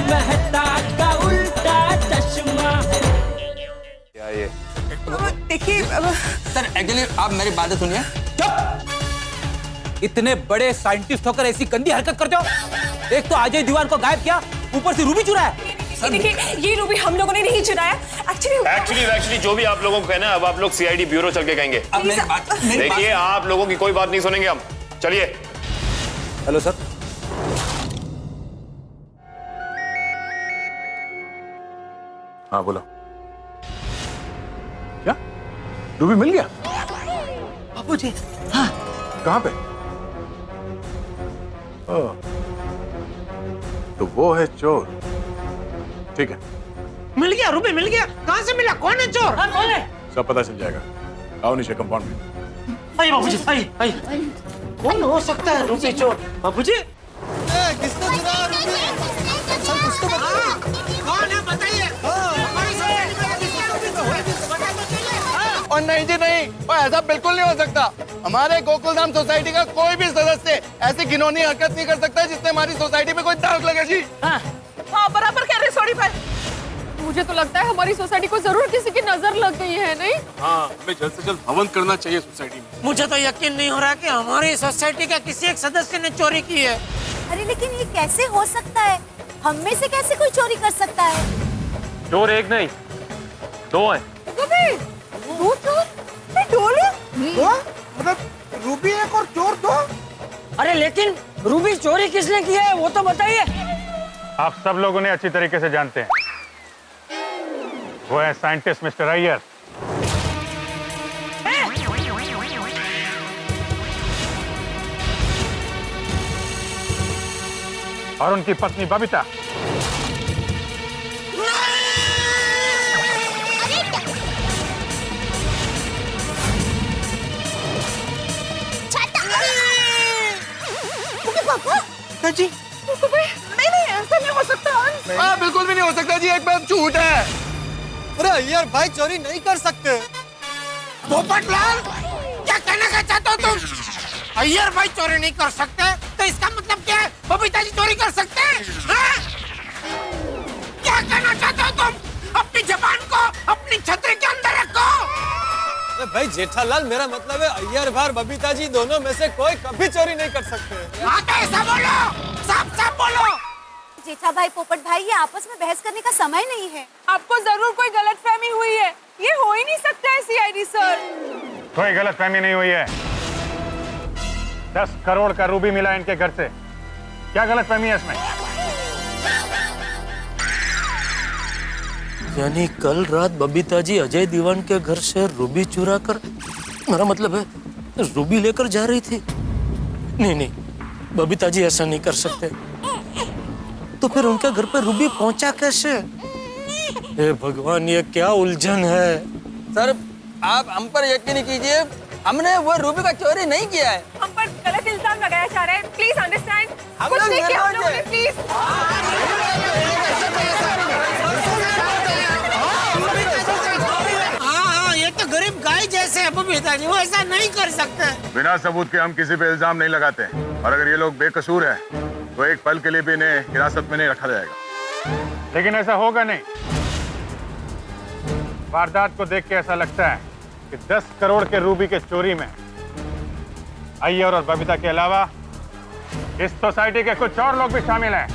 मेहता का उल्टा चश्मा। क्या ये? देखिए सर एक्चुअली आप मेरी बातें सुनिए। चुप! इतने बड़े साइंटिस्ट होकर ऐसी गंदी हरकत करते हो। एक तो अजय दीवान को गायब किया, ऊपर से रूबी चुराया। देखिए ये रूबी हम लोगों ने नहीं चुराया। एक्चुअली जो भी आप लोगों को कहना है अब आप लोग सीआईडी ब्यूरो चल के कहेंगे। अब मेरी बात देखिए आप लोगों की कोई बात नहीं सुनेंगे हम। चलिए। Hello sir. हाँ बोलो। क्या रूबी मिल गया? बाबू जी। हाँ कहाँ पे? तो वो है चोर। ठीक है मिल गया, रूबी मिल गया। कहाँ से मिला? कौन है चोर? कौन है? सब पता चल जाएगा। आओ नीचे कंपाउंड में। आइए बाबूजी, आइए। कौन हो सकता है रूबी चोर? बाबूजी किसने चुराया रूबी? सर कुछ तो बताइए। कौन है बताइए। और नहीं जी नहीं, और ऐसा बिल्कुल नहीं हो सकता। हमारे गोकुलधाम सोसाइटी का कोई भी सदस्य ऐसी घिनौनी हरकत नहीं कर सकता जिससे हमारी सोसाइटी में कोई दाग लगे जी। हाँ बराबर कह रहे सोनी भाई। मुझे तो लगता है हमारी सोसाइटी को जरूर किसी की नजर लग गई है, नहीं? हाँ हमें जल्द से जल्द हवन करना चाहिए सोसाइटी में। मुझे तो यकीन नहीं हो रहा कि हमारी सोसाइटी का किसी एक सदस्य ने चोरी की है। अरे लेकिन ये कैसे हो सकता है? हम में से कैसे कोई चोरी कर सकता है? चोर एक नहीं, दो हैं। दो चोर? मतलब रूबी एक और चोर दो? अरे लेकिन रूबी चोरी किसने की है वो तो बताइए। आप सब लोगों ने अच्छी तरीके से जानते हैं, वो है साइंटिस्ट मिस्टर अय्यर। और उनकी पत्नी बबीता। जी नहीं ऐसा नहीं हो सकता। हाँ बिल्कुल भी नहीं हो सकता जी, एक बार झूठ है। अरे अय्यर भाई चोरी नहीं कर सकते। पोपटलाल क्या कहना का चाहते हो तुम? अय्यर भाई चोरी नहीं कर सकते तो इसका मतलब क्या है? बबीता जी चोरी कर सकते हैं? हाँ? क्या कहना चाहते हो तुम? अपनी जबान को अपनी छतरी के अंदर रखो। अरे भाई जेठालाल मेरा मतलब है अय्यर भाई बबीता जी दोनों में से कोई कभी चोरी नहीं कर सकते। हाँ तो ऐसा बोलो, साफ बोलो। जेठा भाई पोपट भाई ये आपस में बहस करने का समय नहीं है। आपको जरूर कोई गलतफहमी हुई है। ये हो ही नहीं सकता है सीआईडी सर। कोई गलतफहमी नहीं हुई है। 10 करोड़ का रूबी मिला इनके घर से। क्या गलतफहमी है इसमें? यानी कल रात बबीता जी अजय दीवान के घर से रूबी चुरा कर, मेरा मतलब है रूबी लेकर जा रही थी। नहीं बबीता जी ऐसा नहीं कर सकते। तो फिर उनके घर पे रूबी पहुंचा कैसे? हे भगवान ये क्या उलझन है। सर आप हम पर यकीन कीजिए, हमने वो रूबी का चोरी नहीं किया है। हम पर गलत इल्जाम लगाया जा रहा है। Please understand. कुछ नहीं किया हम लोगों ने, प्लीज। हाँ ये तो गरीब गाय जैसे है बबीता जी, वो ऐसा नहीं कर सकते। बिना सबूत के हम किसी पे इल्जाम नहीं लगाते, और अगर ये लोग बेकसूर है तो एक पल के लिए भी इन्हें हिरासत में नहीं रखा जाएगा। लेकिन ऐसा होगा नहीं। वारदात को देख के ऐसा लगता है कि 10 करोड़ के रूबी के चोरी में अय्यर और बबीता के अलावा इस सोसाइटी के कुछ और लोग भी शामिल हैं।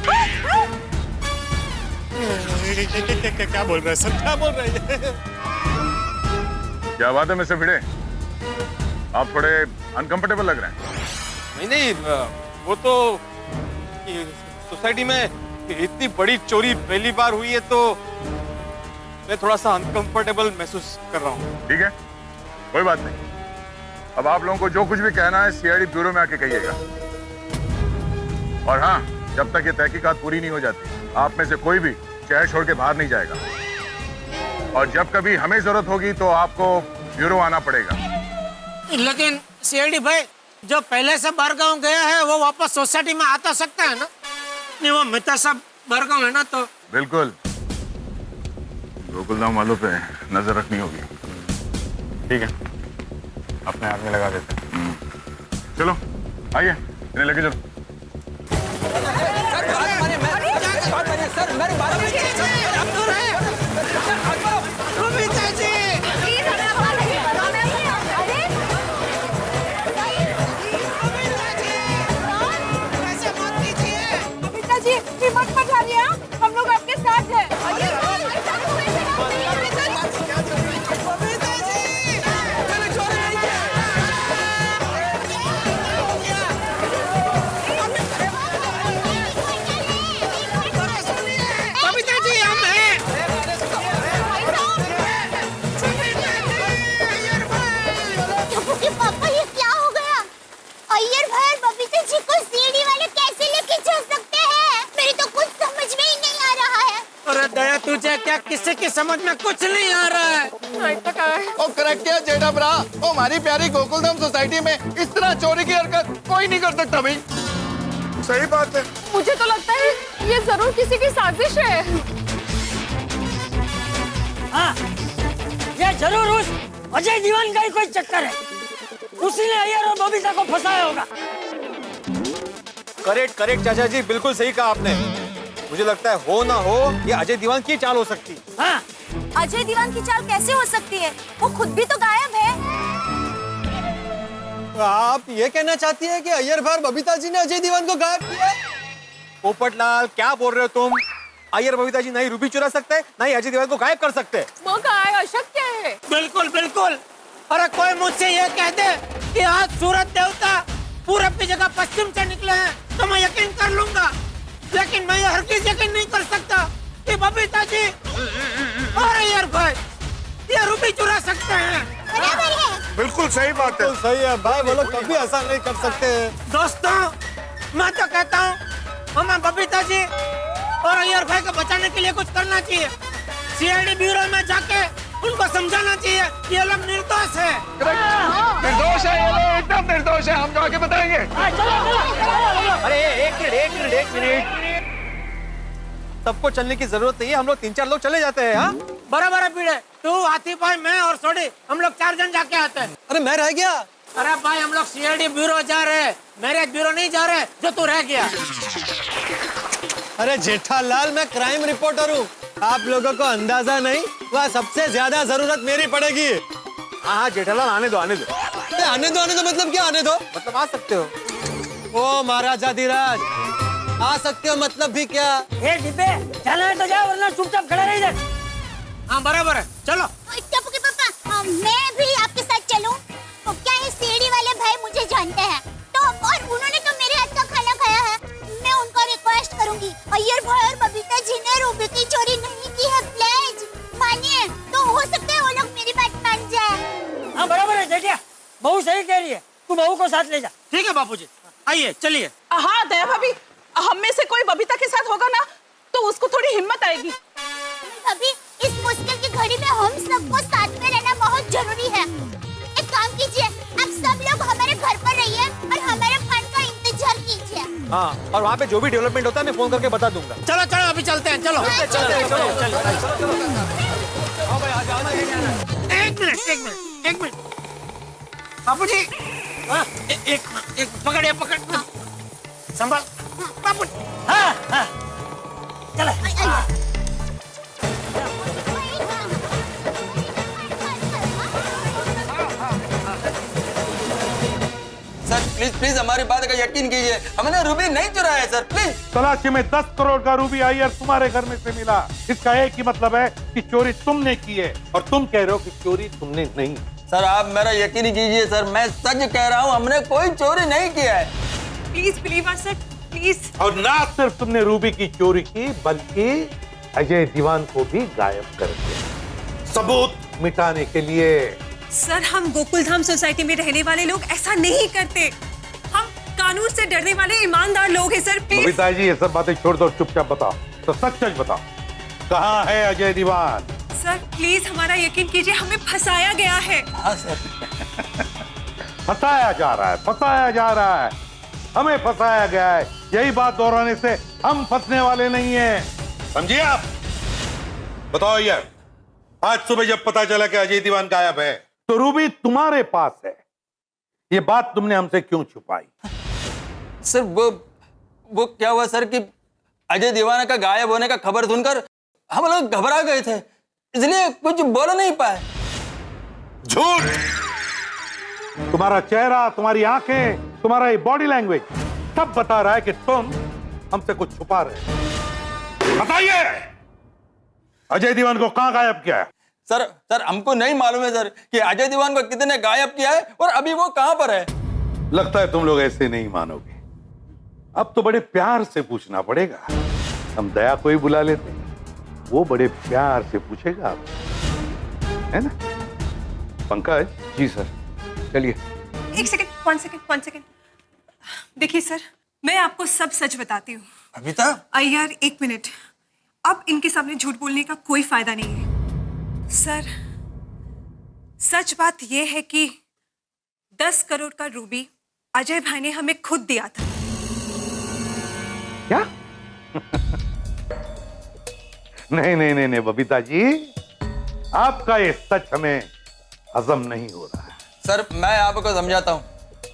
क्या बोल रहे हैं सर? क्या बोल रहे हैं? क्या बात है मिस्टर भिड़े, आप थोड़े अनकंफर्टेबल लग रहे हैं। नहीं वो तो सोसाइटी में इतनी बड़ी चोरी पहली बार हुई है तो मैं थोड़ा सा अनकंफर्टेबल महसूस कर रहा हूँ। ठीक है कोई बात नहीं, अब आप लोगों को जो कुछ भी कहना है सीआईडी ब्यूरो में आके कहिएगा। और हाँ, जब तक ये तहकीकात पूरी नहीं हो जाती आप में से कोई भी शहर छोड़ के बाहर नहीं जाएगा, और जब कभी हमें जरूरत होगी तो आपको ब्यूरो आना पड़ेगा। लेकिन सीआईडी भाई जो पहले से बरगांव गया है वो वापस सोसाइटी में आ तो सकता है ना? नहीं वो मित्र सब बरगांव है ना, तो बिल्कुल गोकुलधाम वालों पे नजर रखनी होगी। ठीक है, अपने आदमी लगा देते हैं। चलो आइए, इन्हें लेके चलो। सर हिम्मत मत हारिए, हम लोग आपके साथ हैं। पापा ये क्या हो गया? अय्यर भाई और बबीता जी को सीढ़ी वाले कैसे लेके चल सकते हैं? मेरी तो कुछ समझ में ही नहीं आ रहा है। अरे दया तुझे क्या, किसी की समझ में कुछ नहीं आ रहा है। ओ करेक्ट है जेठा ब्रा। ओ हमारी प्यारी गोकुलधाम सोसाइटी में इस तरह चोरी की हरकत कोई नहीं कर सकता भाई। सही बात है। मुझे तो लगता है ये जरूर किसी की साजिश है। हाँ, ये जरूर उस अजय दीवान का ही कोई चक्कर है। उसी ने अय्यर और बबीता को फंसाया होगा। करेक्ट करेक्ट चाचा जी, बिल्कुल सही कहा आपने। मुझे लगता है हो ना हो ये अजय दीवान की चाल हो सकती है। हाँ, अजय दीवान की चाल कैसे हो सकती है? वो खुद भी तो गायब है। तो आप ये कहना चाहती है कि अय्यर भाई और बबीता जी ने अजय दीवान को गायब किया? पोपटलाल क्या बोल रहे हो तुम? अय्यर बबीता जी नहीं रूबी चुरा सकते, नहीं अजय दीवान को गायब कर सकते। वो कहा है, अशक्य है। बिल्कुल बिल्कुल। अरे कोई मुझसे ये कह दे कि आज सूरज देवता पूरब की जगह पश्चिम से निकले हैं तो मैं यकीन कर लूंगा, लेकिन मैं ये हरगिज़ यकीन नहीं कर सकता कि बबीता जी और अय्यर भाई ये रूबी चुरा सकते हैं। बराबर है। बिल्कुल सही बात है। सही है भाई, वो लोग कभी ऐसा नहीं कर सकते। दोस्तों, मैं तो कहता हूँ हमें बबीता जी और अय्यर भाई को बचाने के लिए कुछ करना चाहिए। सीआईडी ब्यूरो में जाके उनको समझाना चाहिए ये लोग निर्दोष है। निर्दोष है ये लोग, एकदम निर्दोष है। हम जाके बताएंगे। अरे एक मिनट, सबको चलने की जरूरत नहीं है। हम लोग 3-4 लोग चले जाते हैं। हाँ बराबर है पीड़े, तू आतिफ भाई मैं और सोडी हम लोग 4 जन जाके आते हैं। अरे मैं रह गया। अरे भाई हम लोग सीआईडी ब्यूरो जा रहे हैं, मैरिज ब्यूरो नहीं जा रहे जो तू रह गया। अरे जेठालाल मैं क्राइम रिपोर्टर हूँ, आप लोगों को अंदाजा नहीं, वह सबसे ज्यादा जरूरत मेरी पड़ेगी। हाँ जेठालाल आने दो आने दो। आने दो मतलब क्या आने दो? मतलब आ सकते हो। ओ महाराजा धीराज, आ सकते हो मतलब भी क्या? ए डिब्बे चलना है तो जाओ, वरना चुपचाप खड़े रह इधर। हाँ बराबर है, चलो। टप्पू के पापा, मैं भी आपके साथ चलूं? तो क्या ये सीढ़ी वाले भाई मुझे जानते हैं? तो और उन्होंने तो मेरे हाथ का खाना खाया है। मैं उनको रिक्वेस्ट करूंगी, अय्यर भाई और बबीता जी ने रूबी की चोरी नहीं की है, प्लीज मानिए। तो हो सकता है वो लोग मेरी बात मान जाए। हाँ बराबर है जेठिया, बहू सही कह रही है, तू बहू को साथ ले जा। ठीक है बापूजी, आइए चलिए। हाँ दया भाभी, हम में से कोई बबीता के साथ होगा ना तो उसको थोड़ी हिम्मत आएगी। भाभी, इस मुश्किल की घड़ी में हम सबको साथ में रहना बहुत जरूरी है। एक काम कीजिए, आप सब लोग हमारे घर पर रहिए और हमारे फंड का इंतजार कीजिए। हाँ, और वहाँ पे जो भी डेवलपमेंट होता है मैं फोन करके बता दूंगा। चलो चलो अभी चलते हैं, चलो। एक मिनट बापूजी, एक पकड़ संभाल बापू। हाँ चलो। सर प्लीज प्लीज हमारी बात का यकीन कीजिए, हमने रूबी नहीं चुराया है सर, प्लीज। तलाशी में 10 करोड़ का रूबी अय्यर तुम्हारे घर में से मिला। इसका एक ही मतलब है कि चोरी तुमने की है और तुम कह रहे हो कि चोरी तुमने नहीं। सर आप मेरा यकीन कीजिए सर, मैं सच कह रहा हूँ, हमने कोई चोरी नहीं किया है। Please believe us sir, please. और ना सिर्फ तुमने रूबी की चोरी की बल्कि अजय दीवान को भी गायब कर दिया, सबूत मिटाने के लिए। सर हम गोकुलधाम सोसाइटी में रहने वाले लोग ऐसा नहीं करते। हम कानून से डरने वाले ईमानदार लोग हैं सर, प्लीज। बबीता जी ये सब बातें छोड़ दो, चुपचाप बताओ तो सच बताओ, कहाँ है अजय दीवान? सर प्लीज हमारा यकीन कीजिए, हमें फंसाया गया है। हाँ सर। फंसाया जा रहा है, हमें फंसाया गया है। यही बात दोहराने से हम फंसने वाले नहीं हैं, समझिए आप? बताओ यार, आज सुबह जब पता चला कि अजय दीवान गायब है तो रूबी तुम्हारे पास है, ये बात तुमने हमसे क्यों छुपाई? सर वो क्या हुआ सर कि अजय दीवाना का गायब होने का खबर सुनकर हम लोग घबरा गए थे, इसलिए कुछ बोल नहीं पाए। झूठ! तुम्हारा चेहरा, तुम्हारी आंखें, तुम्हारा ये बॉडी लैंग्वेज सब बता रहा है कि तुम हमसे कुछ छुपा रहे हैं। बताइए, अजय दीवान को कहां गायब किया है? सर हमको नहीं मालूम है सर कि अजय दीवान को कितने गायब किया है और अभी वो कहां पर है। लगता है तुम लोग ऐसे नहीं मानोगे। अब तो बड़े प्यार से पूछना पड़ेगा। हम दया को ही बुला लेते, वो बड़े प्यार से पूछेगा आपसे, है ना? पंकज। जी सर, चलिए। एक सेकंड, वन सेकंड। देखिए सर, मैं आपको सब सच बताती हूँ। बबीता, अय्यर, एक मिनट। अब इनके सामने झूठ बोलने का कोई फायदा नहीं है। सर, सच बात यह है कि 10 करोड़ का रूबी अजय भाई ने हमें खुद दिया था। क्या? नहीं बबीता जी, आपका ये सच हमें हजम नहीं हो रहा है। सर मैं आपको समझाता हूँ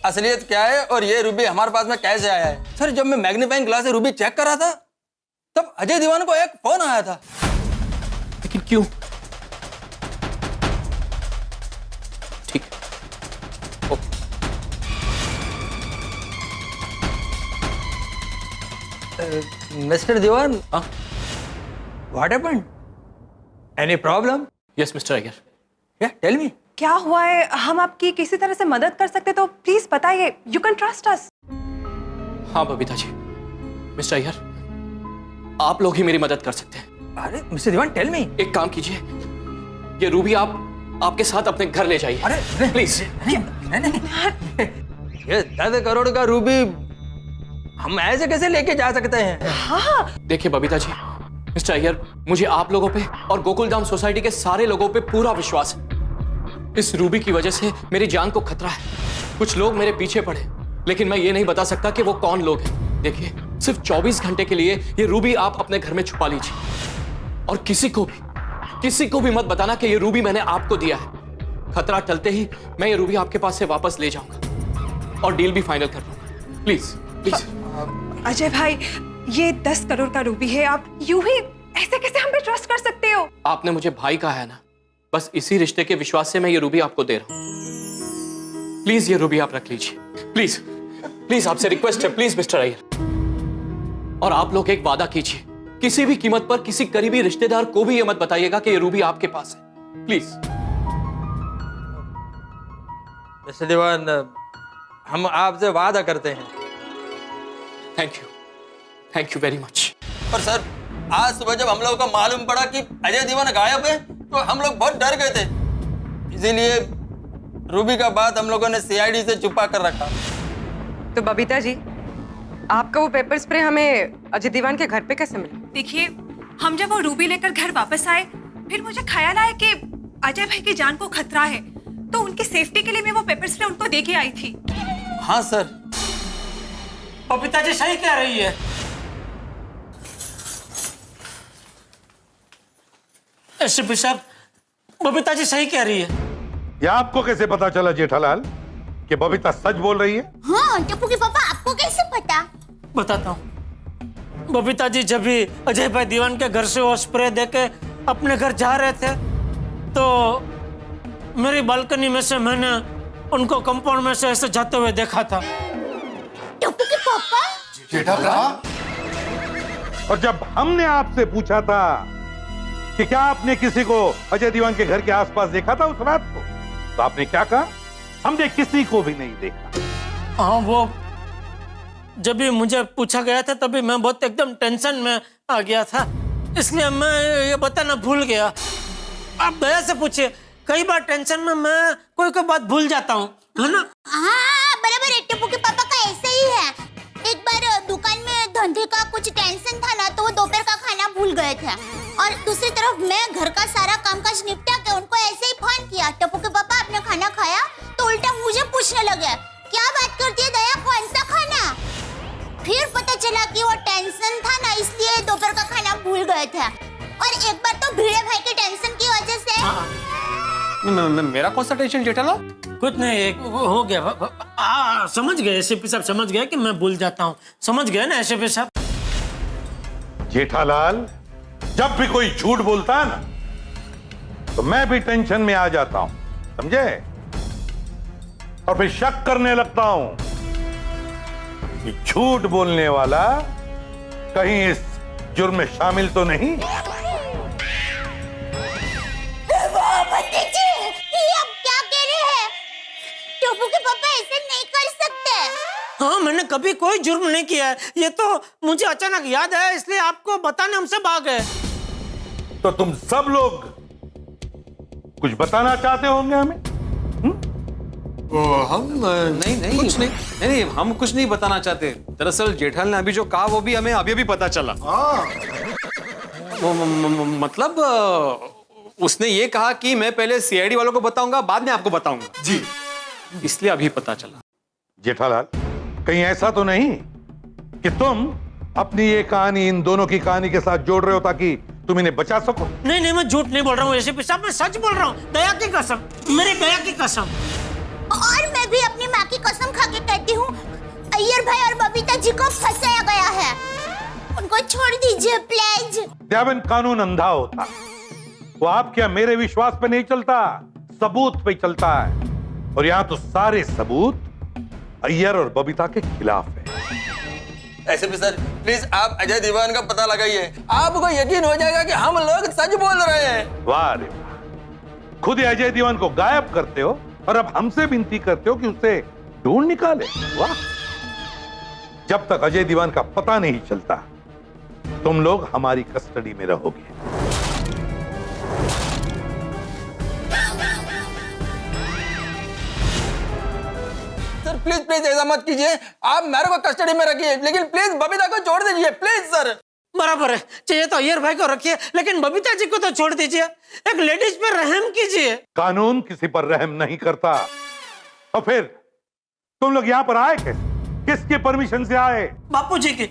असलियत क्या है और ये रूबी हमारे पास में कैसे आया है। सर जब मैं मैग्नीफाइंग ग्लास से रूबी चेक कर रहा था तब अजय दीवान को एक फोन आया था। लेकिन क्यों? ठीक है। Mister Diwan, what happened? Any problem? Yes mister Iyer. Yeah tell मी। क्या हुआ है? हम आपकी किसी तरह से मदद कर सकते तो प्लीज बताइए। You can trust us. हाँ बबीता जी, मिस्टर अय्यर, आप लोग ही मेरी मदद कर सकते हैं। अरे मिस्टर दीवान, टेल मी। एक काम कीजिए, ये रूबी आपके साथ अपने घर ले जाइए। अरे प्लीज। ये 10 करोड़ का रूबी हम ऐसे कैसे लेके जा सकते हैं? हाँ। देखिए बबीता जी, मिस्टर अय्यर, मुझे आप लोगों पे और गोकुलधाम सोसाइटी के सारे लोगों पे पूरा विश्वास है। इस रूबी की वजह से मेरी जान को खतरा है। कुछ लोग मेरे पीछे पड़े, लेकिन मैं ये नहीं बता सकता कि वो कौन लोग हैं। देखिए, सिर्फ 24 घंटे के लिए ये रूबी आप अपने घर में छुपा लीजिए और किसी को भी मत बताना कि ये रूबी मैंने आपको दिया है। खतरा टलते ही मैं ये रूबी आपके पास से वापस ले जाऊंगा और डील भी फाइनल कर लूंगा। Please please. अजय भाई, ये 10 करोड़ का रूबी है। आप यूं ही ऐसे कैसे हम पे ट्रस्ट कर सकते हो? आपने मुझे भाई कहा है ना, बस इसी रिश्ते के विश्वास से मैं ये रूबी आपको दे रहा हूं। प्लीज ये रूबी आप रख लीजिए। प्लीज प्लीज, आपसे रिक्वेस्ट है, प्लीज मिस्टर अय्यर। और आप लोग एक वादा कीजिए, किसी भी कीमत पर किसी करीबी रिश्तेदार को भी ये मत बताइएगा कि ये रूबी आपके पास है। प्लीज। मिस्टर दीवान, हम आपसे वादा करते हैं। Thank you very much. पर सर, आज सुबह जब हम लोगों को मालूम पड़ा कि अजय दीवान गायब है तो हम लोग बहुत डर गए थे। इसीलिए रूबी का बात हम लोगों ने सीआईडी से छुपा कर रखा। तो बबीता जी, आपका वो पेपर स्प्रे हमें अजय दीवान के घर पे कैसे मिला? देखिए, हम जब वो रूबी लेकर घर वापस आए, फिर मुझे ख्याल आया कि अजय भाई की जान को खतरा है, तो उनकी सेफ्टी के लिए मैं वो पेपर स्प्रे उनको दे के आई थी। हाँ सर। बबीता जी सही कह रही है। एसपी साहब, बबीता जी सही कह रही है। ये आपको कैसे पता चला जेठालाल कि बबीता सच बोल रही है? हाँ, टप्पू के पापा, आपको कैसे पता? बताता हूँ। बबीता जी जब भी अजय भाई दीवान के घर से वो स्प्रे देके अपने घर जा रहे थे तो मेरी बालकनी में से मैंने उनको कंपाउंड में से ऐसे जाते हुए देखा था। टप्पू के पापा? जेठालाल, और जब हमने आपसे पूछा था कि क्या आपने किसी को अजय दीवान के घर के आसपास देखा था उस रात को, तो आपने क्या कहा? हमने किसी को भी नहीं देखा। हाँ, वो जब भी मुझे पूछा गया था तभी मैं बहुत एकदम टेंशन में आ गया था, इसलिए मैं ये बताना भूल गया। आप दया से पूछिए, कई बार टेंशन में मैं कोई बात भूल जाता हूँ, है ना? हाँ, बराबर है। टप्पू के पापा का ऐसे ही है। एक बार दुकान में धंधे का कुछ टेंशन था ना, तो वो दोपहर का खाना भूल गए थे, और दूसरी तरफ मैं घर का सारा कामकाज निपटा के उनको ऐसे ही फोन किया, टप्पू के पापा आपने खाना खाया? तो उल्टा मुझे पूछने लगे, क्या बात करती है दया, कौन सा खाना? फिर पता चला कि वो टेंशन था ना, इसलिए दोपहर का खाना भूल गए थे। और एक बार तो भिड़े भाई के टेंशन की वजह से। मेरा कौन सा टेंशन जेठालाल? कुछ नहीं, एक हो गया। समझ गए एसपी साहब, समझ गए कि मैं भूल जाता हूँ। समझ गए ना एसपी साहब? जेठालाल, जब भी कोई झूठ बोलता है ना, तो मैं भी टेंशन में आ जाता हूं, समझे? और फिर शक करने लगता हूं कि झूठ बोलने वाला कहीं इस जुर्म में शामिल तो नहीं? भतीजी, ये आप क्या कह रहे हैं? टोपू के पापा ऐसे नहीं कर सकते। हाँ, मैंने कभी कोई जुर्म नहीं किया है। ये तो मुझे अचानक याद है, इसलिए आपको बताने हमसे भाग गए। तो तुम सब लोग कुछ बताना चाहते होंगे हमें? हम नहीं कुछ नहीं, हम कुछ नहीं बताना चाहते। दरअसल जेठालाल ने अभी जो कहा वो भी हमें अभी पता चला। मतलब उसने ये कहा कि मैं पहले सीआईडी वालों को बताऊंगा, बाद में आपको बताऊंगा। जी, इसलिए अभी पता चला। जेठालाल, कहीं ऐसा तो नहीं कि तुम अपनी ये कहानी इन दोनों की कहानी के साथ जोड़ रहे हो ताकि तुम इन्हें बचा सको? नहीं, मैं झूठ नहीं बोल रहा हूँ एसीपी साहब, मैं सच बोल रहा हूँ। दया की कसम, मेरे गया की कसम। और मैं भी अपनी माँ की कसम खा के कहती हूँ, अय्यर भाई और बबीता जी को फंसाया गया है। उनको छोड़ दीजिए प्लीज। देवन, कानून अंधा होता, वो आपके या मेरे विश्वास पे नहीं चलता, सबूत पे चलता है। और यहाँ तो सारे सबूत अय्यर और बबीता के खिलाफ है। ऐसे भी सर, प्लीज आप अजय दीवान का पता लगाइए, आपको यकीन हो जाएगा कि हम लोग सच बोल रहे हैं। वाह रे वाह, खुद अजय दीवान को गायब करते हो और अब हमसे विनती करते हो कि उसे ढूंढ निकाले। वाह! जब तक अजय दीवान का पता नहीं चलता, तुम लोग हमारी कस्टडी में रहोगे। सर प्लीज ऐसा मत कीजिए, आप मेरे को कस्टडी में रखिए, लेकिन प्लीज बबीता को छोड़ दीजिए प्लीज सर। बराबर है, चाहिए तो अय्यर भाई को रखिए, लेकिन बबीता जी को तो छोड़ दीजिए। एक लेडीज पर रहम कीजिए। कानून किसी पर रहम नहीं करता। और फिर तुम लोग यहाँ पर आए कैसे? किसके परमिशन से आए? बापू जी की।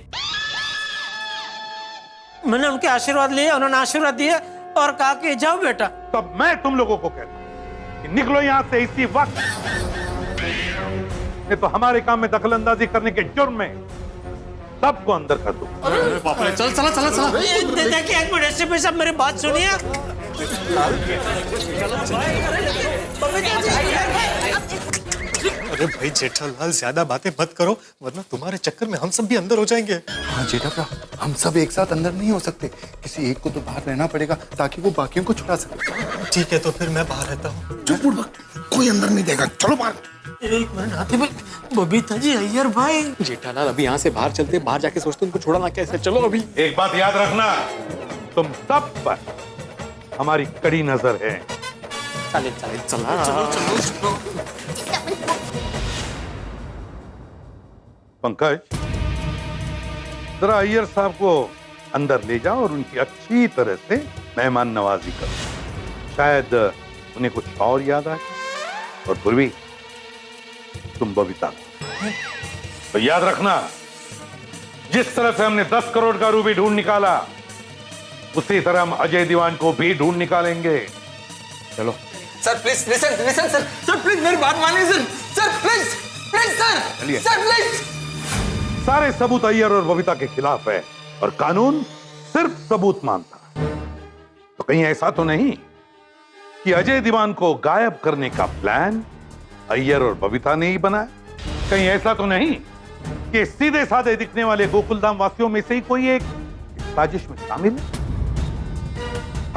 मैंने उनके आशीर्वाद लिए, उन्होंने आशीर्वाद दिए और कहा कि जाओ बेटा। तब मैं तुम लोगों को कहता हूं कि निकलो यहाँ से इसी वक्त। ये तो हमारे काम में दखलंदाजी करने के जुर्म में सबको अंदर कर दो। चल। देखिए एक मिनट एसीपी साहब, मेरी बात सुनिए। अरे भाई जेठालाल, ज्यादा बातें मत करो, वरना तुम्हारे चक्कर में हम सब भी अंदर हो जाएंगे। हाँ जेठा, हम सब एक साथ अंदर नहीं हो सकते, किसी एक को तो बाहर रहना पड़ेगा ताकि वो बाकियों को छुड़ा सके। ठीक है, तो फिर मैं बाहर रहता हूँ। चुप बुड़बक, कोई अंदर नहीं देगा, चलो बाहर। एक मिनट आते भाई, बबीता जी, अय्यर भाई। जेठालाल, अभी यहाँ से बाहर चलते, बाहर जाके सोचते उनको छुड़ाना कैसे। चलो अभी। एक बात याद रखना, तुम सब पर हमारी कड़ी नजर है। चलो। पंकज, जरा अय्यर साहब को अंदर ले जाओ और उनकी अच्छी तरह से मेहमान नवाजी करो। शायद उन्हें कुछ और याद आए। और पूर्वी, तुम बबीता तो याद रखना, जिस तरह से हमने 10 करोड़ का रूबी ढूंढ निकाला, उसी तरह हम अजय दीवान को भी ढूंढ निकालेंगे। चलो sir please listen sir please मेरी बात मानिए सर प्लीज सर प्लीज। सारे सबूत अय्यर और बबीता के खिलाफ है और कानून सिर्फ सबूत मानता है। तो कहीं ऐसा तो नहीं कि अजय दीवान को गायब करने का प्लान अय्यर और बबीता ने ही बनाया? कहीं ऐसा तो नहीं कि सीधे साधे दिखने वाले गोकुलधाम वासियों में से ही कोई एक साजिश में शामिल है?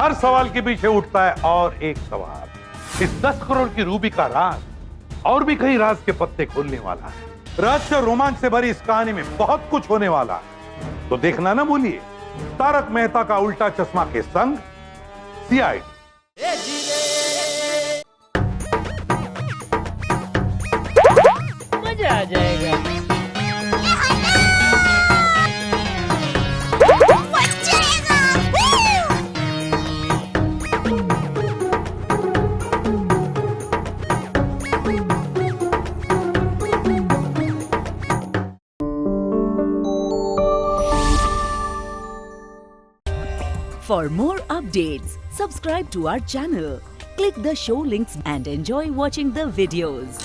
हर सवाल के पीछे उठता है और एक सवाल। इस 10 करोड़ की रूबी का राज और भी कई राज के पत्ते खोलने वाला है। रहस्य और रोमांच से भरी इस कहानी में बहुत कुछ होने वाला है। तो देखना ना भूलिए तारक मेहता का उल्टा चश्मा के संग सीआईडी। मजा आ जाएगा। For more updates, subscribe to our channel, click the show links and enjoy watching the videos.